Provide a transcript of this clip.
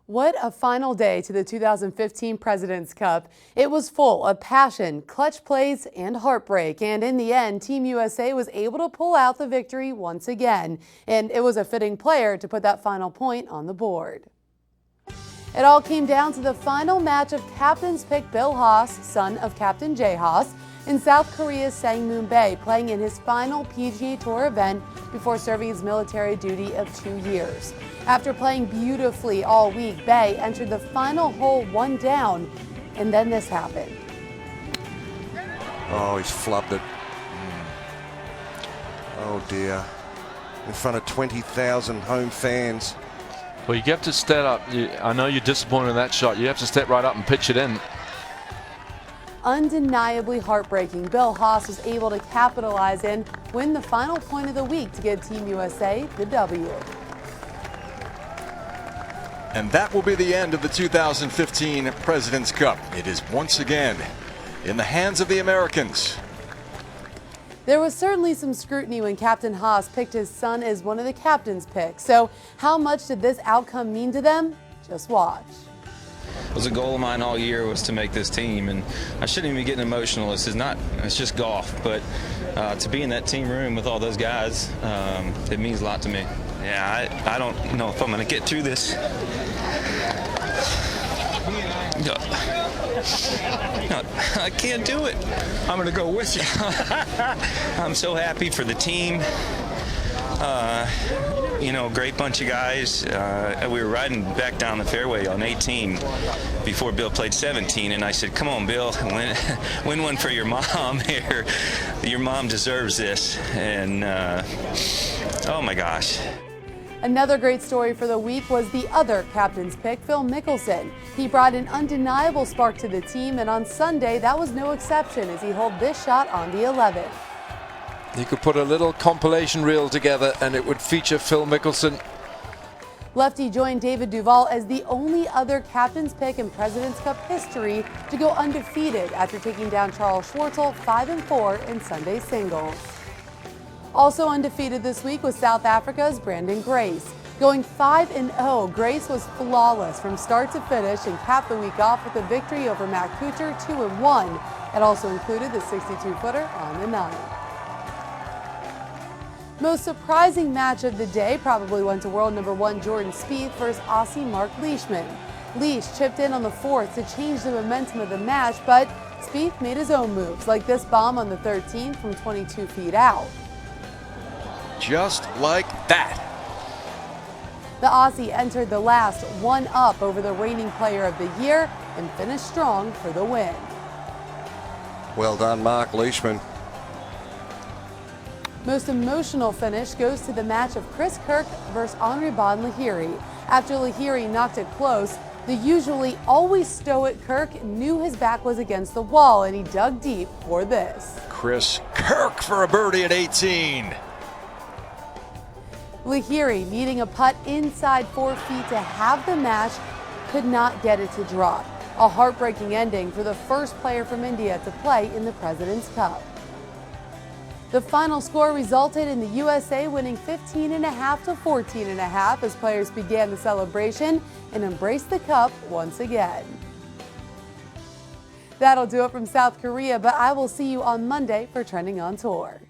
What a final day to the 2015 President's Cup. It was full of passion, clutch plays, and heartbreak. And in the end, Team USA was able to pull out the victory once again. And it was a fitting player to put that final point on the board. It all came down to the final match of captain's pick Bill Haas, son of Captain Jay Haas, in South Korea's Sangmun Bay, playing in his final PGA Tour event before serving his military duty of 2 years. After playing beautifully all week, Bay entered the final hole one down, and then this happened. Oh, he's flubbed it. Oh dear. In front of 20,000 home fans. Well, you have to step up. I know you're disappointed in that shot. You have to step right up and pitch it in. Undeniably heartbreaking, Bill Haas was able to capitalize and win the final point of the week to give Team USA the W. And that will be the end of the 2015 President's Cup. It is once again in the hands of the Americans. There was certainly some scrutiny when Captain Haas picked his son as one of the captain's picks. So how much did this outcome mean to them? Just watch. It was a goal of mine all year was to make this team, and I shouldn't even be getting emotional. It's just golf, but to be in that team room with all those guys, it means a lot to me. Yeah, I don't know if I'm going to get through this. I can't do it. I'm going to go with you. I'm so happy for the team. Great bunch of guys. We were riding back down the fairway on 18 before Bill played 17, and I said, come on, Bill, win one for your mom here. Your mom deserves this. And oh my gosh. Another great story for the week was the other captain's pick, Phil Mickelson. He brought an undeniable spark to the team, and on Sunday that was no exception as he holed this shot on the 11th. You could put a little compilation reel together and it would feature Phil Mickelson. Lefty joined David Duval as the only other captain's pick in President's Cup history to go undefeated after taking down Charles Schwartzel 5-4 in Sunday singles. Also undefeated this week was South Africa's Brandon Grace. Going 5-0, Grace was flawless from start to finish and capped the week off with a victory over Matt Kuchar 2-1. It also included the 62-footer on the 9th. Most surprising match of the day probably went to world number 1 Jordan Spieth versus Aussie Mark Leishman. Leish chipped in on the 4th to change the momentum of the match, but Spieth made his own moves, like this bomb on the 13th from 22 feet out. Just like that. The Aussie entered the last one up over the reigning player of the year and finished strong for the win. Well done, Mark Leishman. Most emotional finish goes to the match of Chris Kirk versus Anirban Lahiri. After Lahiri knocked it close, the usually always stoic Kirk knew his back was against the wall and he dug deep for this. Chris Kirk for a birdie at 18. Lahiri, needing a putt inside 4 feet to have the match, could not get it to drop. A heartbreaking ending for the first player from India to play in the President's Cup. The final score resulted in the USA winning 15.5 to 14.5 as players began the celebration and embraced the cup once again. That'll do it from South Korea, but I will see you on Monday for Trending on Tour.